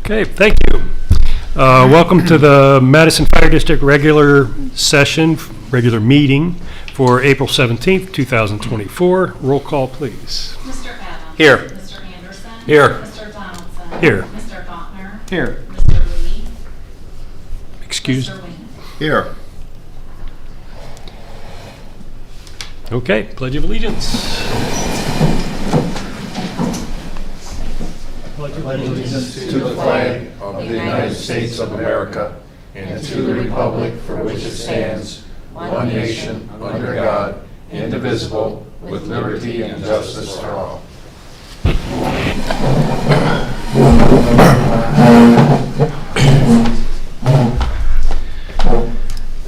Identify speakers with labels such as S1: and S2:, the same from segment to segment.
S1: Okay, thank you. Welcome to the Madison Fire District regular meeting for April 17th, 2024. Roll call, please.
S2: Mr. Adams.
S1: Here.
S2: Mr. Anderson.
S1: Here.
S2: Mr. Donaldson.
S1: Here.
S2: Mr. Gautner.
S1: Here.
S2: Mr. Lee.
S1: Excuse.
S2: Mr. Wing.
S3: Here.
S1: Okay, Pledge of Allegiance.
S3: Allegiance to the flag of the United States of America and to the republic for which it stands, one nation, under God, indivisible, with liberty and justice for all.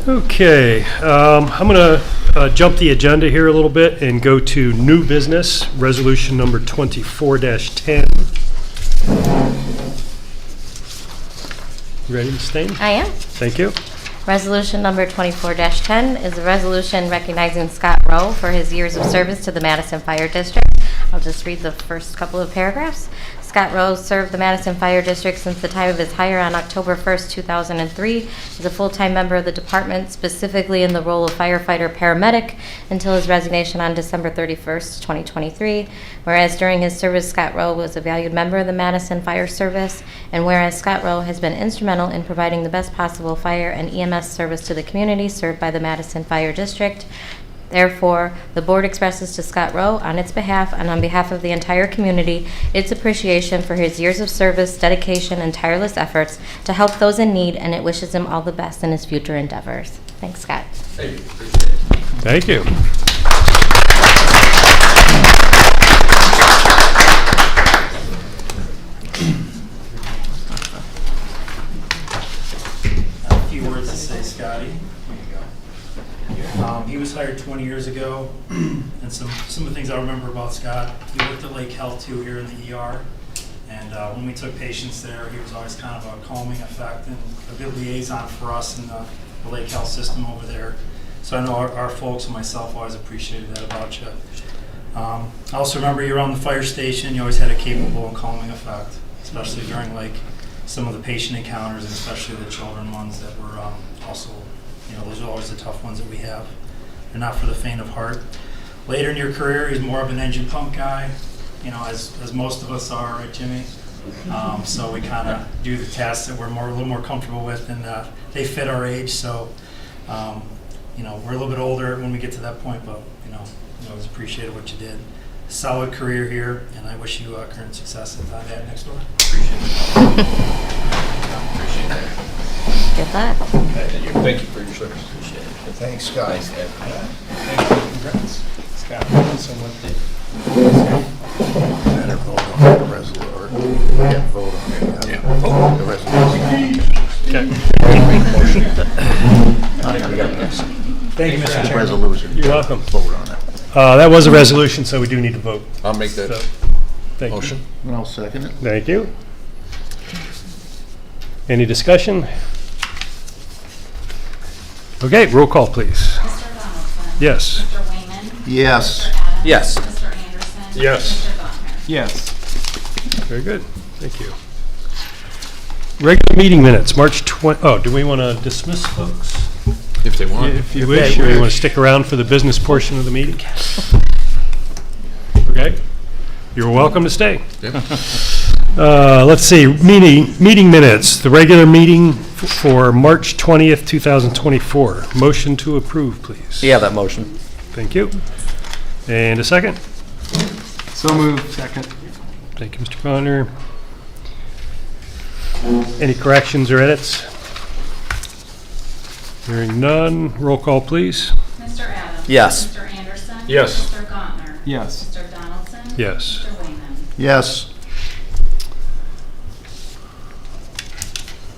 S1: Okay, I'm going to jump the agenda here a little bit and go to new business, resolution number 24-10. You ready, Ms. Stain?
S4: I am.
S1: Thank you.
S4: Resolution number 24-10 is a resolution recognizing Scott Rowe for his years of service to the Madison Fire District. I'll just read the first couple of paragraphs. Scott Rowe served the Madison Fire District since the time of his hire on October 1st, 2003. As a full-time member of the department, specifically in the role of firefighter-paramedic, until his resignation on December 31st, 2023. Whereas during his service, Scott Rowe was a valued member of the Madison Fire Service, and whereas Scott Rowe has been instrumental in providing the best possible fire and EMS service to the community served by the Madison Fire District. Therefore, the board expresses to Scott Rowe, on its behalf and on behalf of the entire community, its appreciation for his years of service, dedication, and tireless efforts to help those in need, and it wishes him all the best in his future endeavors. Thanks, Scott.
S3: Thank you. Appreciate it.
S1: Thank you.
S5: A few words to say, Scotty. He was hired 20 years ago, and some of the things I remember about Scott, he worked at Lake Health too here in the ER, and when we took patients there, he was always kind of a calming effect and a good liaison for us in the Lake Health system over there. So I know our folks and myself always appreciated that about you. I also remember you were on the fire station. You always had a capable and calming effect, especially during like some of the patient encounters, and especially the children ones that were also, those are always the tough ones that we have. They're not for the faint of heart. Later in your career, he's more of an engine pump guy, as most of us are, right, Jimmy? So we kind of do the tasks that we're a little more comfortable with, and they fit our age. So, we're a little bit older when we get to that point, but I always appreciated what you did. Solid career here, and I wish you current success at that next door. Appreciate it. Appreciate that.
S4: Good luck.
S3: Thank you for your service. Appreciate it.
S6: Thanks, Scott.
S3: Congrats.
S1: Scott, so what
S6: Better vote on the resolution. Yeah, vote on it.
S3: Yeah.
S6: The resolution.
S5: Thank you, Mr. Chairman.
S6: Resolution.
S1: You're welcome.
S6: Vote on it.
S1: That was a resolution, so we do need to vote.
S3: I'll make
S1: So,
S3: that
S1: thank you.
S3: motion.
S6: And I'll second it.
S1: Thank you. Any discussion? Okay, roll call, please.
S2: Mr. Donaldson?
S1: Yes.
S2: Mr. Wayman?
S6: Yes.
S2: Mr. Adams?
S3: Yes.
S2: Mr. Anderson?
S3: Yes.
S2: Mr. Butler?
S7: Yes.
S1: Very good. Thank you. Regular meeting minutes, March 20, do we want to dismiss folks?
S3: If they want.
S1: If you wish, or you want to stick around for the business portion of the meeting? Okay. You're welcome to stay.
S3: Yep.
S1: Let's see, meeting minutes, the regular meeting for March 20th, 2024. Motion to approve, please.
S7: Yeah, that motion.
S1: Thank you. And a second?
S7: So moved. Second.
S1: Thank you, Mr. Connor. Any corrections or edits? Hearing none, roll call, please.
S2: Mr. Adams?
S7: Yes.
S2: Mr. Anderson?
S3: Yes.
S2: Mr. Gontner?
S7: Yes.
S2: Mr. Donaldson?
S1: Yes.
S2: Mr. Wayman?
S6: Yes.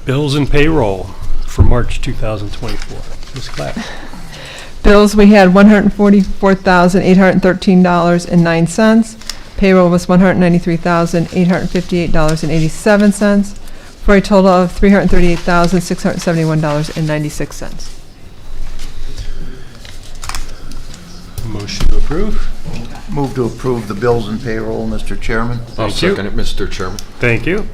S1: Bills and payroll for March 2024. Ms. Clapp.
S8: Bills, we had $144,813.09. Payroll was $193,858.87, for a total of $338,671.96.
S1: Motion to approve.
S6: Move to approve the bills and payroll, Mr. Chairman.
S3: I'll
S1: Thank you.
S3: second it, Mr. Chairman.
S1: Thank you.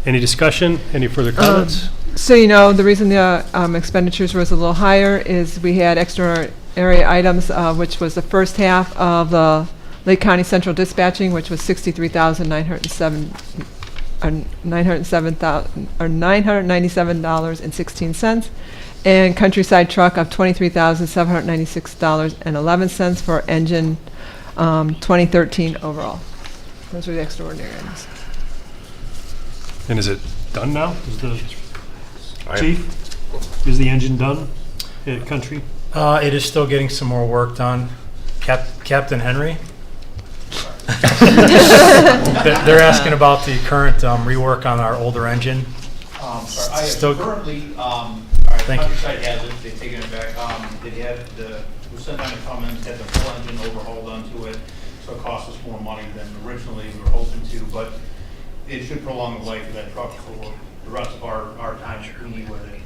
S1: Any discussion? Any further comments?
S8: So the reason the expenditures was a little higher is we had extraordinary items, which was the first half of the Lake County Central Dispatching, which was $997.16, and Countryside Truck of $23,796.11 for engine 2013 overall. Those are the extraordinary items.
S1: And is it done now? Is the chief, is the engine done at Country?
S5: It is still getting some more work done. Captain Henry? They're asking about the current rework on our older engine.
S9: Sorry, I
S5: Still-
S9: currently,
S5: Thank you.
S9: Countryside has it, they've taken it back. They had we sent down the comments, had the full engine overhaul done to it, so it cost us more money than originally we were hoping to, but it should prolong the life of that truck for the rest of our time that we need with it.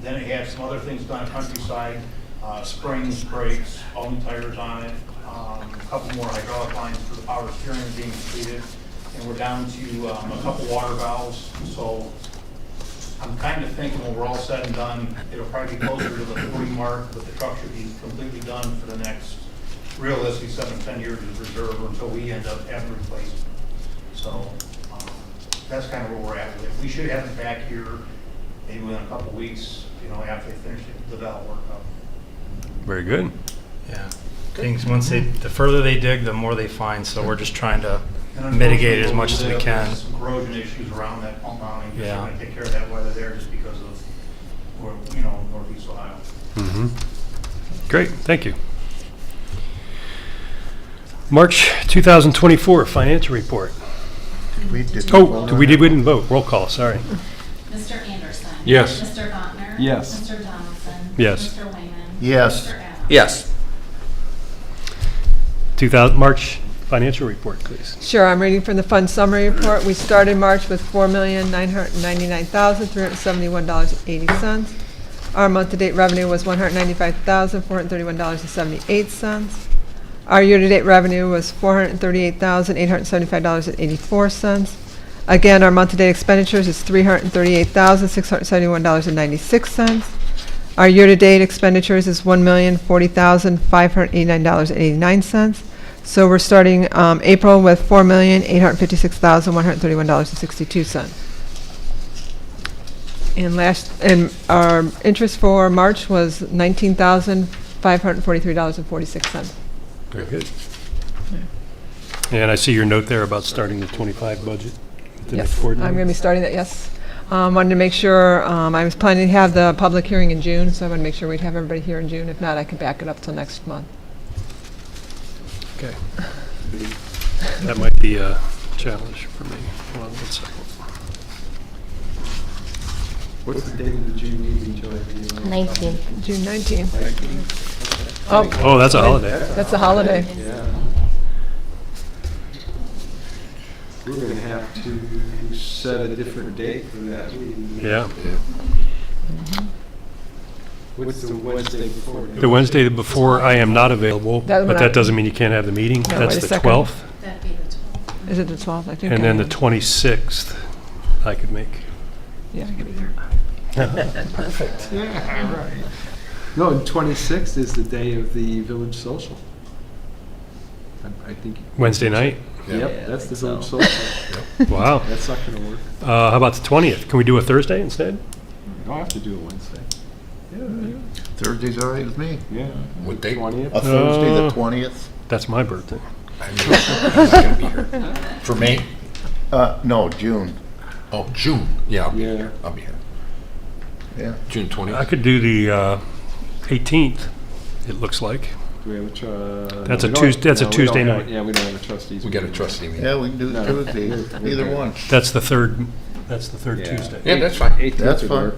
S9: Then it had some other things done at Countryside, springs, brakes, all new tires on it, a couple more hydraulic lines for the power steering being completed, and we're down to a couple water valves, so I'm kind of thinking when we're all said and done, it'll probably be closer to the 40 mark, but the truck should be completely done for the next, realistically, 7 to 10 years of reserve until we end up having to replace it. So that's kind of where we're at with it. We should have it back here maybe within a couple of weeks, after they finish the valve work up.
S1: Very good.
S5: Yeah. Things, the further they dig, the more they find, so we're just trying to
S9: And
S5: mitigate it as much as we can.
S9: There's some corrosion issues around that pump mounting. We're
S5: Yeah.
S9: going to take care of that while they're there just because of, Northeast Ohio.
S1: Mm-hmm. Great, thank you. March 2024 financial report.
S6: We did.
S1: We didn't vote. Roll call, sorry.
S2: Mr. Anderson?
S3: Yes.
S2: Mr. Gontner?
S7: Yes.
S2: Mr. Donaldson?
S1: Yes.
S2: Mr. Wayman?
S6: Yes.
S2: Mr. Adams?
S7: Yes.
S1: March financial report, please.
S8: Sure, I'm reading from the fund summary report. We started March with $4,999,371.80. Our month-to-date revenue was $195,431.78. Our year-to-date revenue was $438,875.84. Again, our month-to-date expenditures is $338,671.96. Our year-to-date expenditures is $1,040,589.89. So we're starting April with $4,856,131.62. And our interest for March was $19,543.46.
S1: Very good. And I see your note there about starting the 25 budget. at the next
S8: Yes,
S1: board
S8: I'm
S1: meeting.
S8: going to be starting that, yes. Wanted to make sure, I was planning to have the public hearing in June, so I want to make sure we'd have everybody here in June. If not, I can back it up till next month.
S1: Okay. That might be a challenge for me. Hold on 1 second.
S7: What's the date of the June meeting, Joy?
S4: 19.
S8: June 19th. Oh,
S1: Oh, that's a holiday.
S8: that's a holiday.
S7: Yeah. We're going to have to set a different date for that meeting.
S1: Yeah.
S7: What's the Wednesday before?
S1: The Wednesday before, I am not available,
S8: That one
S1: but
S8: I-
S1: that doesn't mean you can't have the meeting.
S8: No,
S1: That's
S8: wait a
S1: the
S8: second.
S1: 12th.
S2: That'd be the 12th.
S8: Is it the 12th? I think.
S1: And
S8: I
S1: then the
S8: am.
S1: 26th, I could make.
S8: Yeah, I can be there.
S1: Perfect.
S7: Yeah, right. No, and 26th is the day of the village social. I think.
S1: Wednesday night?
S7: Yep, that's the village social.
S1: Wow.
S7: That's not going to work.
S1: How about the 20th? Can we do a Thursday instead?
S7: You don't have to do it Wednesday.
S6: Thursday's all right with me.
S7: Yeah.
S6: What date?
S7: 20th.
S6: A Thursday, the 20th?
S1: That's my birthday.
S6: I'm not gonna be here.
S3: For me?
S6: No, June.
S3: Oh, June. Yeah, I'll be
S7: Yeah.
S3: here. I'll be here.
S6: Yeah.
S3: June 20th.
S1: I could do the 18th, it looks like.
S7: Do we have a
S1: That's a Tuesday night.
S7: Yeah, we don't have a trustees.
S3: We got a
S7: meeting.
S3: trustee meeting.
S6: Yeah, we can do
S7: No.
S6: Tuesday, either one.
S1: That's the third
S7: Yeah.
S1: Tuesday.
S3: Yeah, that's fine.
S7: 18th
S6: That's
S7: would
S6: fine.
S7: work.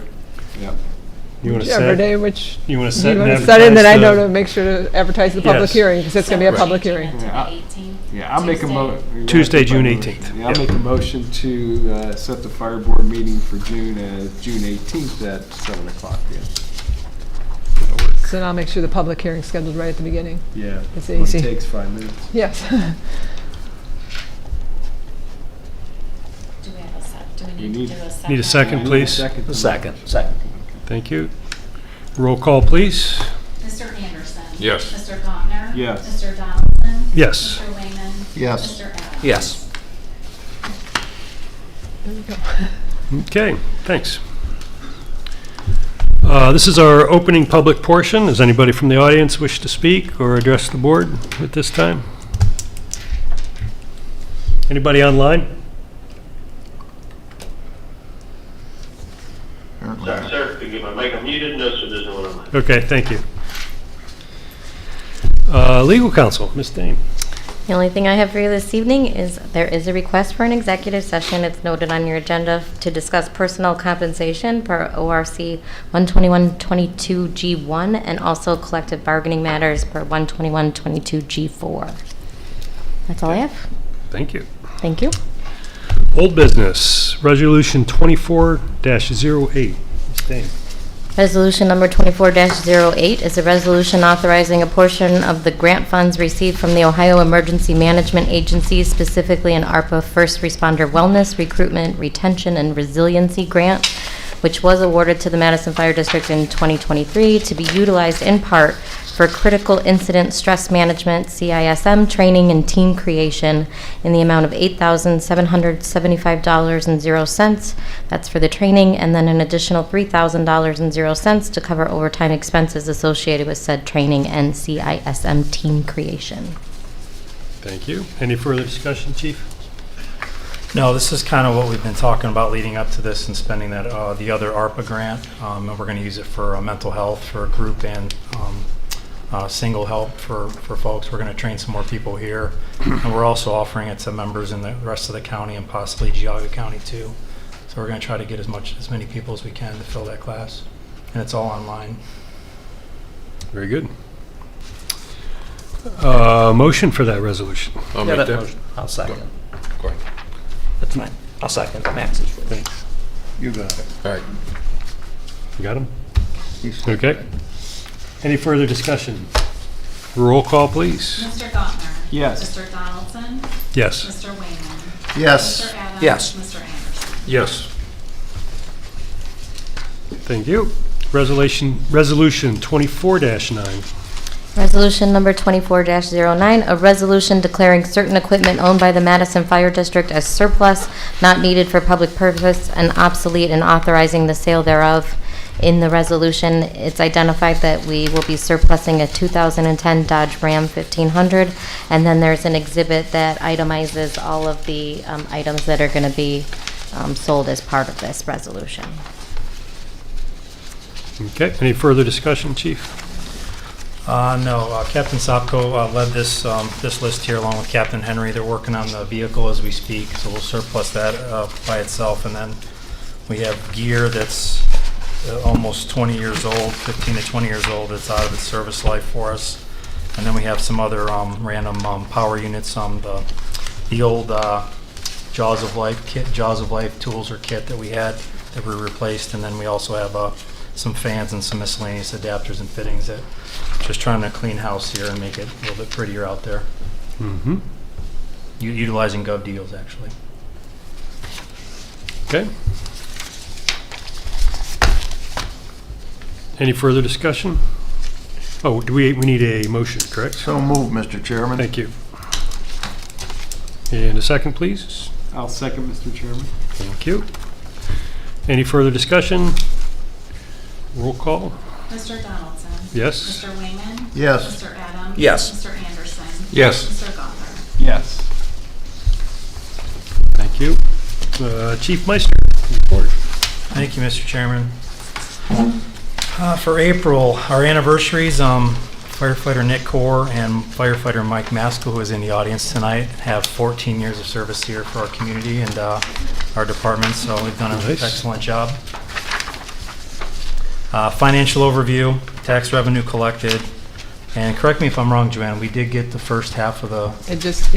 S7: Yeah.
S1: You want to
S8: Whichever
S1: set?
S8: day, which
S1: You want to
S8: you
S1: set and
S8: want to set in, then I know
S1: advertise
S8: to make sure to advertise the public
S1: Yes.
S8: hearing, because it's going to be a
S3: Right.
S8: public hearing.
S2: Changing it to
S7: Yeah.
S2: the 18th.
S7: Yeah, I'll make a
S1: Tuesday, June 18th.
S7: Yeah, I'll
S1: Yep.
S7: make a motion to set the fire board meeting for June 18th at 7 o'clock. Yeah.
S8: So then I'll make sure the public hearing's scheduled right at the beginning.
S7: Yeah.
S8: It's
S7: Only
S8: easy.
S7: takes 5 minutes.
S8: Yes.
S2: Do we have a sec, do we
S7: You
S2: need
S7: need-
S2: to do a second?
S1: Need a second, please?
S7: Second.
S6: Second.
S1: Thank you. Roll call, please.
S2: Mr. Anderson?
S3: Yes.
S2: Mr. Gontner?
S7: Yes.
S2: Mr. Donaldson?
S1: Yes.
S2: Mr. Wayman?
S6: Yes.
S2: Mr. Adams?
S3: Yes.
S8: There we go.
S1: Okay, thanks. This is our opening public portion. Does anybody from the audience wish to speak or address the board at this time? Anybody online?
S6: Apparently.
S10: Sir, could you get my mic unmuted? No, sir, there's no one online.
S1: Okay, thank you. Legal counsel, Ms. Dane.
S4: The only thing I have for you this evening is there is a request for an executive session. It's noted on your agenda to discuss personal compensation per ORC 121.22G1 and also collective bargaining matters per 121.22G4. That's all I have.
S1: Thank you.
S4: Thank you.
S1: Old business, resolution 24-08. Ms. Dane.
S4: Resolution number 24-08 is a resolution authorizing a portion of the grant funds received from the Ohio Emergency Management Agency, specifically an ARPA First Responder Wellness, Recruitment, Retention, and Resiliency Grant, which was awarded to the Madison Fire District in 2023 to be utilized in part for critical incident stress management, CISM training, and team creation in the amount of $8,775.00. That's for the training, and then an additional $3,000.00 to cover overtime expenses associated with said training and CISM team creation.
S1: Thank you. Any further discussion, Chief?
S5: No, this is kind of what we've been talking about leading up to this and spending that, the other ARPA grant. And we're going to use it for mental health for a group and single help for folks. We're going to train some more people here. And we're also offering it to members in the rest of the county and possibly Geauga County too. So we're going to try to get as many people as we can to fill that class. And it's all online.
S1: Very good. Motion for that resolution.
S3: I'll make that.
S11: I'll second.
S3: Go ahead.
S11: That's fine. I'll second. Max is first.
S1: Thanks.
S6: You got it.
S3: All right.
S1: You got him?
S6: He said
S1: Okay.
S6: that.
S1: Any further discussion? Roll call, please.
S2: Mr. Gottner.
S7: Yes.
S2: Mr. Donaldson.
S1: Yes.
S2: Mr. Wayman.
S6: Yes.
S2: Mr. Adams.
S11: Yes.
S2: Mr. Anderson.
S1: Yes. Thank you. Resolution 24-9.
S4: Resolution number 24-09, a resolution declaring certain equipment owned by the Madison Fire District as surplus, not needed for public purpose, and obsolete, and authorizing the sale thereof. In the resolution, it's identified that we will be surplusing a 2010 Dodge Ram 1500, and then there's an exhibit that itemizes all of the items that are going to be sold as part of this resolution.
S1: Okay, any further discussion, Chief?
S5: No, Captain Sopko led this list here along with Captain Henry. They're working on the vehicle as we speak, so we'll surplus that by itself. And then we have gear that's almost 20 years old, 15 to 20 years old. It's out of its service life for us. And then we have some other random power units, the old Jaws of Life tools or kit that we had that we replaced. And then we also have some fans and some miscellaneous adapters and fittings that just trying to clean house here and make it a little bit prettier out there.
S1: Mm-hmm.
S5: Utilizing Gov deals, actually.
S1: Okay. Any further discussion? Oh, we need a motion, correct?
S6: So moved, Mr. Chairman.
S1: Thank you. And a second, please.
S7: I'll second, Mr. Chairman.
S1: Thank you. Any further discussion? Roll call.
S2: Mr. Donaldson.
S1: Yes.
S2: Mr. Wayman.
S6: Yes.
S2: Mr. Adams.
S11: Yes.
S2: Mr. Anderson.
S6: Yes.
S2: Mr. Gottner.
S7: Yes.
S1: Thank you. Chief Meister, report.
S5: Thank you, Mr. Chairman. For April, our anniversaries, firefighter Nick Core and firefighter Mike Maskell, who is in the audience tonight, have 14 years of service here for our community and our department, so we've done an
S1: Nice.
S5: excellent job. Financial overview, tax revenue collected, and correct me if I'm wrong, Joanne, we did get the first half of the
S8: It just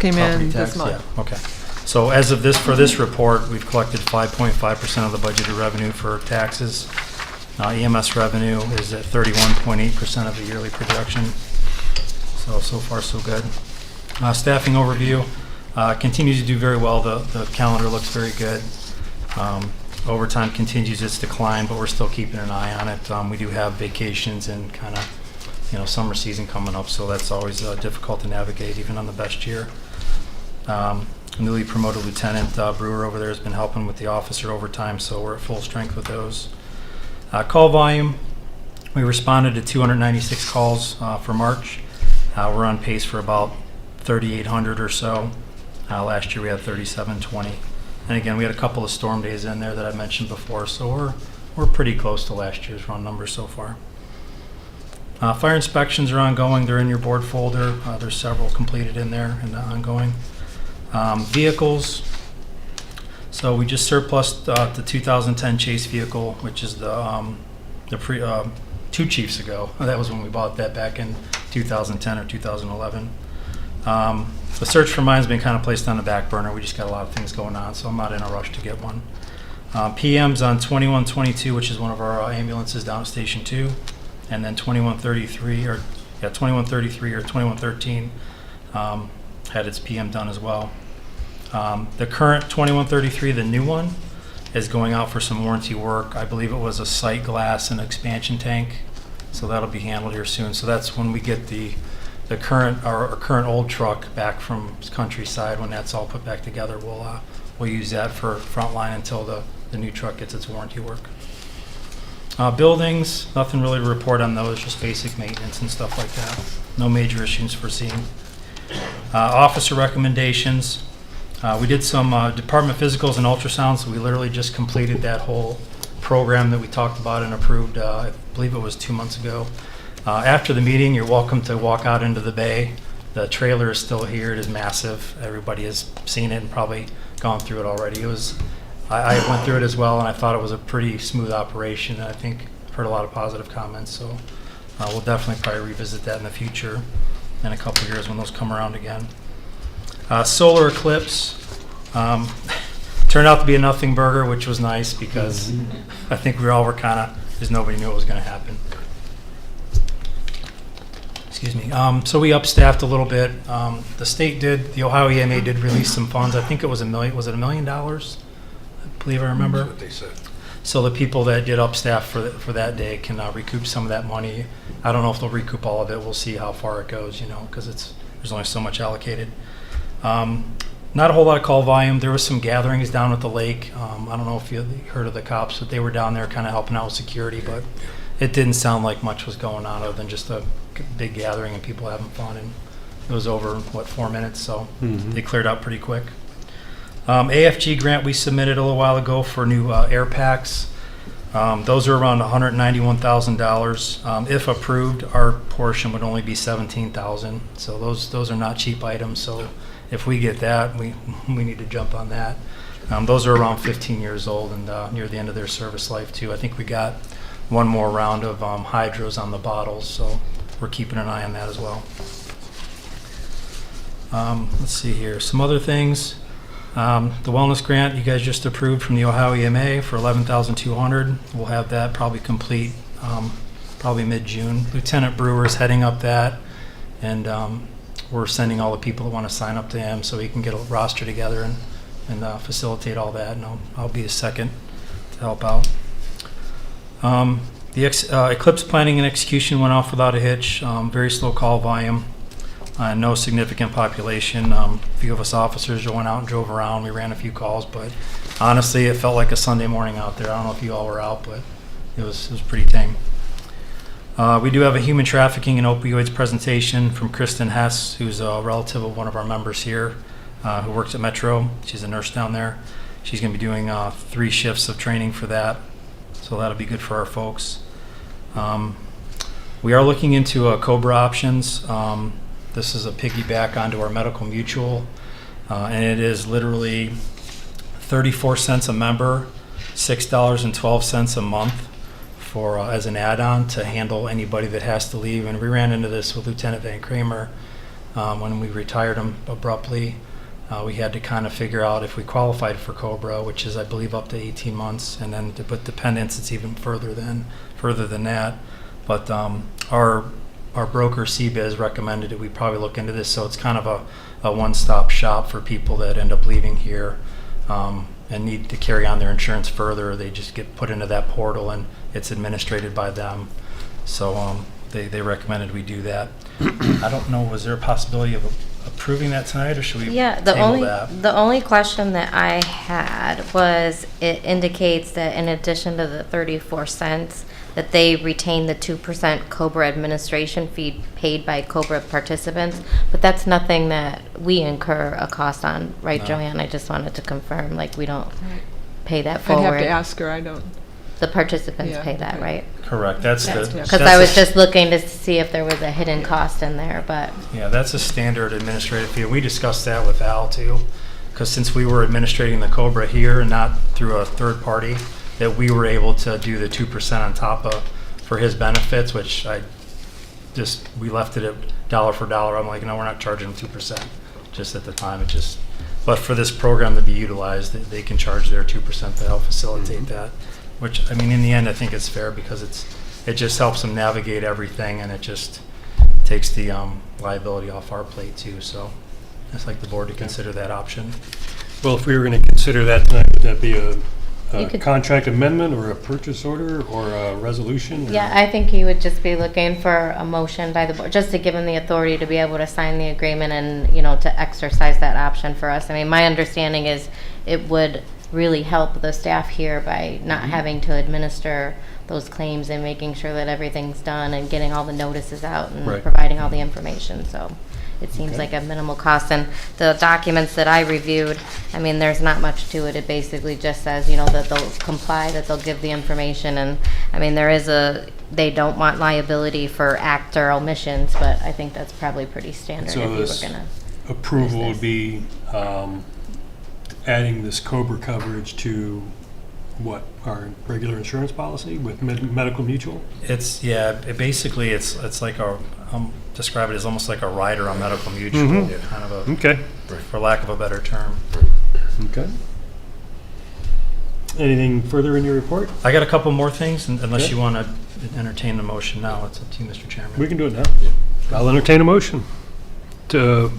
S8: came
S5: property
S8: in
S5: tax?
S8: this month.
S5: Yeah, okay. So as of for this report, we've collected 5.5% of the budgeted revenue for taxes. EMS revenue is at 31.8% of the yearly projection. So far so good. Staffing overview continues to do very well. The calendar looks very good. Overtime continues its decline, but we're still keeping an eye on it. We do have vacations and kind of, summer season coming up, so that's always difficult to navigate, even on the best year. Newly promoted Lieutenant Brewer over there has been helping with the officer overtime, so we're at full strength with those. Call volume, we responded to 296 calls for March. We're on pace for about 3,800 or so. Last year we had 3,720. And again, we had a couple of storm days in there that I mentioned before, so we're pretty close to last year's run numbers so far. Fire inspections are ongoing. They're in your board folder. There's several completed in there and ongoing. Vehicles. So we just surplused the 2010 Chase vehicle, which is the 2 chiefs ago. That was when we bought that back in 2010 or 2011. The search for mine's been kind of placed on the back burner. We just got a lot of things going on, so I'm not in a rush to get one. PM's on 2122, which is one of our ambulances down at Station 2, and then 2133 or 2113 had its PM done as well. The current 2133, the new one, is going out for some warranty work. I believe it was a sight glass and expansion tank, so that'll be handled here soon. So that's when we get the current old truck back from Countryside. When that's all put back together, we'll use that for frontline until the new truck gets its warranty work. Buildings, nothing really to report on those, just basic maintenance and stuff like that. No major issues foreseen. Officer recommendations. We did some department physicals and ultrasounds, so we literally just completed that whole program that we talked about and approved, I believe it was 2 months ago. After the meeting, you're welcome to walk out into the bay. The trailer is still here. It is massive. Everybody has seen it and probably gone through it already. I went through it as well, and I thought it was a pretty smooth operation. I think I've heard a lot of positive comments, so we'll definitely probably revisit that in the future in a couple of years when those come around again. Solar eclipse turned out to be a nothing burger, which was nice because I think we all were kind of, because nobody knew it was going to happen. Excuse me. So we upstaffed a little bit. The state did, the Ohio EMA did release some funds. I think it was was it $1 million? I believe I remember.
S6: That's what they said.
S5: So the people that did upstaff for that day can recoup some of that money. I don't know if they'll recoup all of it. We'll see how far it goes, because there's only so much allocated. Not a whole lot of call volume. There was some gatherings down at the lake. I don't know if you heard of the cops, but they were down there kind of helping out with security, but it didn't sound like much was going on other than just a big gathering and people having fun. And it was over, 4 minutes, so they cleared up pretty quick. AFG grant we submitted a little while ago for new air packs. Those are around $191,000. If approved, our portion would only be $17,000. So those are not cheap items. So if we get that, we need to jump on that. Those are around 15 years old and near the end of their service life too. I think we got one more round of hydros on the bottles, so we're keeping an eye on that as well. Let's see here, some other things. The wellness grant you guys just approved from the Ohio EMA for $11,200. We'll have that probably complete probably mid-June. Lieutenant Brewer is heading up that, and we're sending all the people that want to sign up to him so he can get a roster together and facilitate all that, and I'll be his second to help out. The eclipse planning and execution went off without a hitch. Very slow call volume. No significant population. A few of us officers went out and drove around. We ran a few calls, but honestly, it felt like a Sunday morning out there. I don't know if you all were out, but it was pretty tame. We do have a human trafficking and opioids presentation from Kristen Hess, who's a relative of one of our members here, who works at Metro. She's a nurse down there. She's going to be doing 3 shifts of training for that, so that'll be good for our folks. We are looking into COBRA options. This is a piggyback onto our medical mutual, and it is literally 34 cents a member, $6.12 a month for as an add-on to handle anybody that has to leave. And we ran into this with Lieutenant Van Kramer when we retired him abruptly. We had to kind of figure out if we qualified for COBRA, which is I believe up to 18 months, and then to put dependents, it's even further than that. But our broker CBiz recommended that we probably look into this, so it's kind of a one-stop shop for people that end up leaving here and need to carry on their insurance further. They just get put into that portal and it's administrated by them. So they recommended we do that. I don't know, was there a possibility of approving that tonight, or should we table that?
S4: The only question that I had was, it indicates that in addition to the 34 cents, that they retain the 2% COBRA administration fee paid by COBRA participants, but that's nothing that we incur a cost on, right,
S5: No.
S4: Joanne? I just wanted to confirm, like, we don't pay that
S8: I'd
S4: forward.
S8: have to ask her, I don't.
S4: The participants
S8: Yeah,
S4: pay that,
S8: okay.
S4: right?
S5: Correct. That's the
S4: Because I was just looking to see if there was a hidden cost in there, but
S5: Yeah, that's a standard administrative fee. We discussed that with Al too, because since we were administrating the COBRA here and not through a third party, that we were able to do the 2% on top of for his benefits, which we left it at dollar for dollar. I'm like, no, we're not charging him 2%. Just at the time, but for this program to be utilized, they can charge their 2% to help facilitate that. Which, I mean, in the end, I think it's fair because it just helps them navigate everything, and it just takes the liability off our plate too. So I'd like the board to consider that option.
S1: Well, if we were going to consider that tonight, would that be a
S4: You could-
S1: contract amendment or a purchase order or a resolution? or-
S4: yeah, I think you would just be looking for a motion by the board, just to give them the authority to be able to sign the agreement and, to exercise that option for us. I mean, my understanding is it would really help the staff here by not having to administer those claims and making sure that everything's done and getting all the notices out and
S1: Right.
S4: providing all the information, so it seems
S1: Okay.
S4: like a minimal cost. And the documents that I reviewed, I mean, there's not much to it. It basically just says, that they'll comply, that they'll give the information, and I mean, they don't want liability for act or omissions, but I think that's probably pretty standard
S1: So
S4: if you were
S1: this
S4: gonna.
S1: approval
S4: Is
S1: would be adding this COBRA coverage to what, our regular insurance policy with medical mutual?
S5: Basically it's like describe it as almost like a rider on medical mutual,
S1: Mhm.
S5: kind of
S1: Okay.
S5: for lack of a better term.
S1: Okay. Anything further in your report?
S5: I got a couple more things, unless
S1: Okay.
S5: you want to entertain the motion now. It's up to you, Mr. Chairman.
S1: We can do it now. I'll entertain a motion to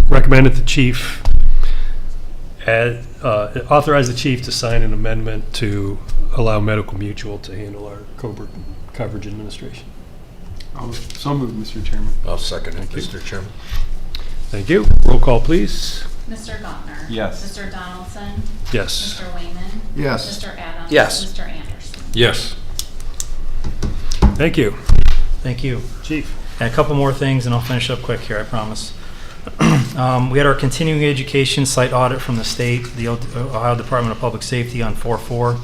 S1: recommend that the chief authorize the chief to sign an amendment to allow Medical Mutual to handle our coverage administration.
S7: So moved, Mr. Chairman.
S6: I'll second it, Mr. Chairman.
S1: Thank you. Roll call, please.
S2: Mr. Gautner.
S7: Yes.
S2: Mr. Donaldson.
S1: Yes.
S2: Mr. Wayman.
S6: Yes.
S2: Mr. Adams.
S11: Yes.
S2: Mr. Anderson.
S6: Yes.
S1: Thank you.
S5: Thank you.
S1: Chief.
S5: And a couple more things, and I'll finish up quick here, I promise. We had our continuing education site audit from the state, the Ohio Department of Public Safety on 4/4.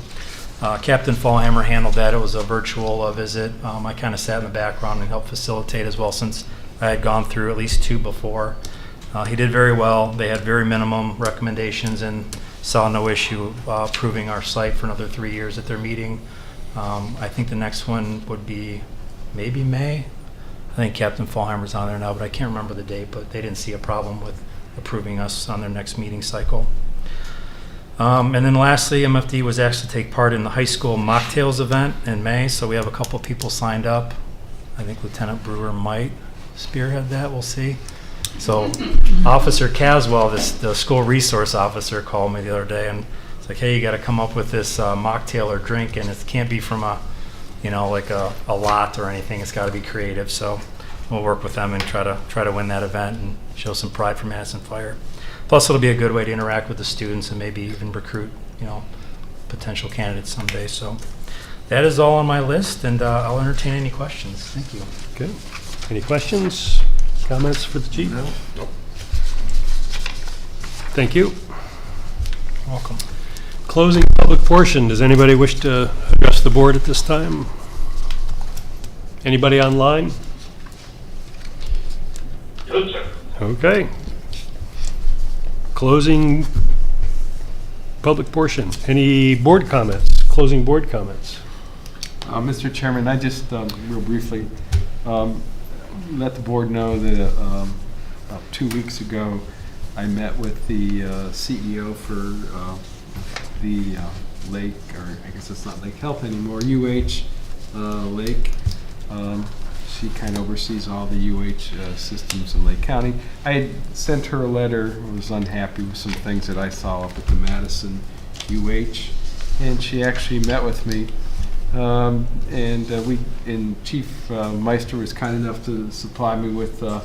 S5: Captain Fallhammer handled that. It was a virtual visit. I kind of sat in the background and helped facilitate as well, since I had gone through at least 2 before. He did very well. They had very minimum recommendations and saw no issue approving our site for another 3 years at their meeting. I think the next one would be maybe May. I think Captain Fallhammer's on there now, but I can't remember the date, but they didn't see a problem with approving us on their next meeting cycle. And then lastly, MFD was asked to take part in the high school mocktails event in May, so we have a couple people signed up. I think Lieutenant Brewer might spearhead that, we'll see. So Officer Caswell, the school resource officer, called me the other day, and it's like, hey, you got to come up with this mocktail or drink, and it can't be from a lot or anything. It's got to be creative. So we'll work with them and try to win that event and show some pride for Madison Fire. Plus, it'll be a good way to interact with the students and maybe even recruit, potential candidates someday. So that is all on my list, and I'll entertain any questions. Thank you.
S1: Good. Any questions, comments for the chief?
S6: No. Nope.
S1: Thank you.
S5: Welcome.
S1: Closing public portion. Does anybody wish to address the board at this time? Anybody online?
S10: Good, sir.
S1: Okay. Closing public portion. Any board comments? Closing board comments?
S7: Mr. Chairman, I just, real briefly, let the board know that about 2 weeks ago, I met with the CEO for the Lake, or I guess it's not Lake Health anymore, UH Lake. She kind of oversees all the UH systems in Lake County. I had sent her a letter. I was unhappy with some things that I saw up at the Madison UH, and she actually met with me. And Chief Meister was kind enough to supply me with the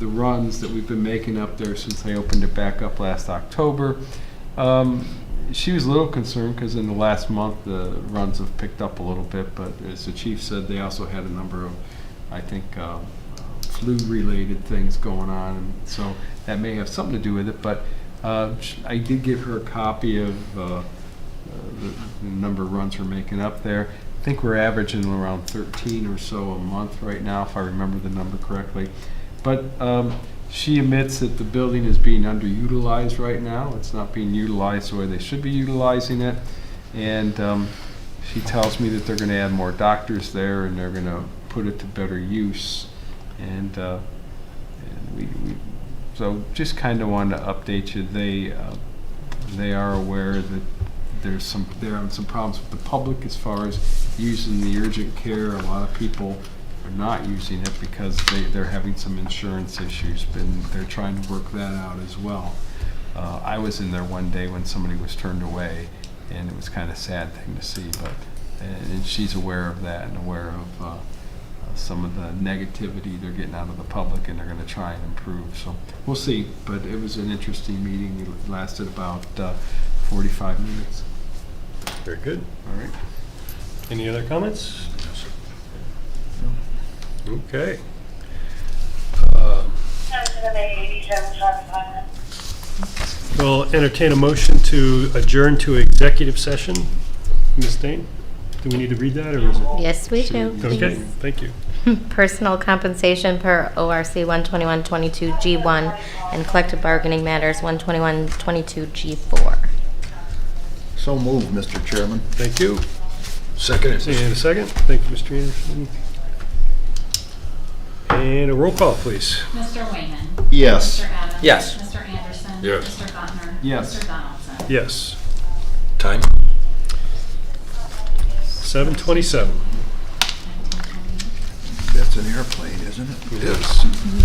S7: runs that we've been making up there since I opened it back up last October. She was a little concerned because in the last month the runs have picked up a little bit, but as the chief said, they also had a number of, I think, flu-related things going on, and so that may have something to do with it. But I did give her a copy of the number of runs we're making up there. I think we're averaging around 13 or so a month right now, if I remember the number correctly. But she admits that the building is being underutilized right now. It's not being utilized the way they should be utilizing it. And she tells me that they're going to add more doctors there and they're going to put it to better use. And so just kind of wanted to update you. They are aware that they're having some problems with the public as far as using the urgent care. A lot of people are not using it because they're having some insurance issues, and they're trying to work that out as well. I was in there one day when somebody was turned away, and it was kind of a sad thing to see, and she's aware of that and aware of some of the negativity they're getting out of the public, and they're going to try and improve. So we'll see, but it was an interesting meeting. It lasted about 45 minutes.
S1: Very good.
S7: All right.
S1: Any other comments? Okay. We'll entertain a motion to adjourn to executive session. Ms. Dane, do we need to read that, or is it?
S4: Yes, we do.
S1: Okay,
S4: Please.
S1: thank you.
S4: Personal compensation per ORC 12122 G1 and collective bargaining matters 12122 G4.
S6: So moved, Mr. Chairman.
S1: Thank you.
S6: Second it.
S1: And a second. Thank you, Mr. Anderson. And a roll call, please.
S2: Mr. Wayman.
S6: Yes.
S2: Mr. Adams.
S11: Yes.
S2: Mr. Anderson.
S6: Yes.
S2: Mr. Gautner.
S7: Yes.
S2: Mr. Donaldson.
S1: Yes.
S6: Time?
S1: 7:27.
S6: It's an airplane, isn't it?
S3: It is.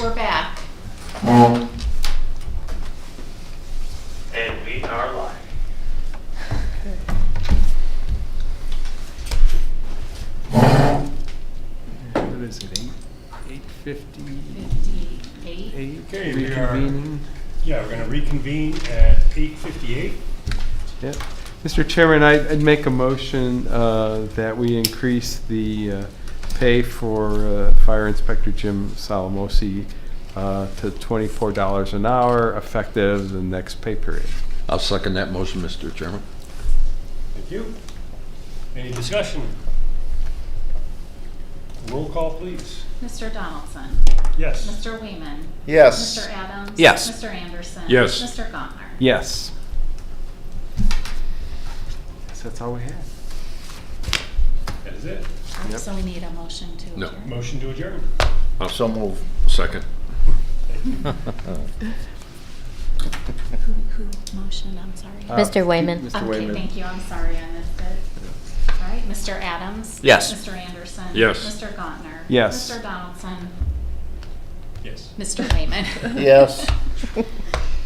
S2: We're back.
S10: And we are live.
S7: What is it, 8:50?
S2: 58.
S1: Okay, we are,
S7: Reconvening.
S1: yeah, we're going to reconvene at 8:58.
S7: Yep. Mr. Chairman, I'd make a motion that we increase the pay for Fire Inspector Jim Salamosi to $24 an hour, effective the next pay period.
S3: I'll second that motion, Mr. Chairman.
S1: Thank you. Any discussion? Roll call, please.
S2: Mr. Donaldson.
S1: Yes.
S2: Mr. Weeman.
S6: Yes.
S2: Mr. Adams.
S11: Yes.
S2: Mr. Anderson.
S3: Yes.
S2: Mr. Gontner.
S7: Yes. Guess that's all we had.
S1: That is it.
S7: Yep.
S2: So we need a motion to
S3: No.
S2: adjourn.
S1: Motion to adjourn.
S6: So move.
S3: Second.
S2: Who motion? I'm sorry.
S4: Mr. Wayman.
S7: Mr.
S2: Okay,
S7: Wayman.
S2: thank you. I'm sorry I missed it. All right, Mr. Adams.
S11: Yes.
S2: Mr. Anderson.
S3: Yes.
S2: Mr. Gontner.
S7: Yes.
S2: Mr. Donaldson.
S1: Yes.
S2: Mr. Wayman.
S6: Yes.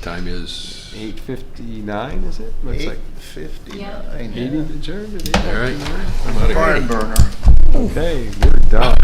S3: Time is
S7: 8:59, is it? Looks like
S6: 8:59.
S7: meeting adjourned at
S3: all right.
S7: 8:59.
S3: I'm out of here.
S6: Barn burner.
S7: Okay, we're done.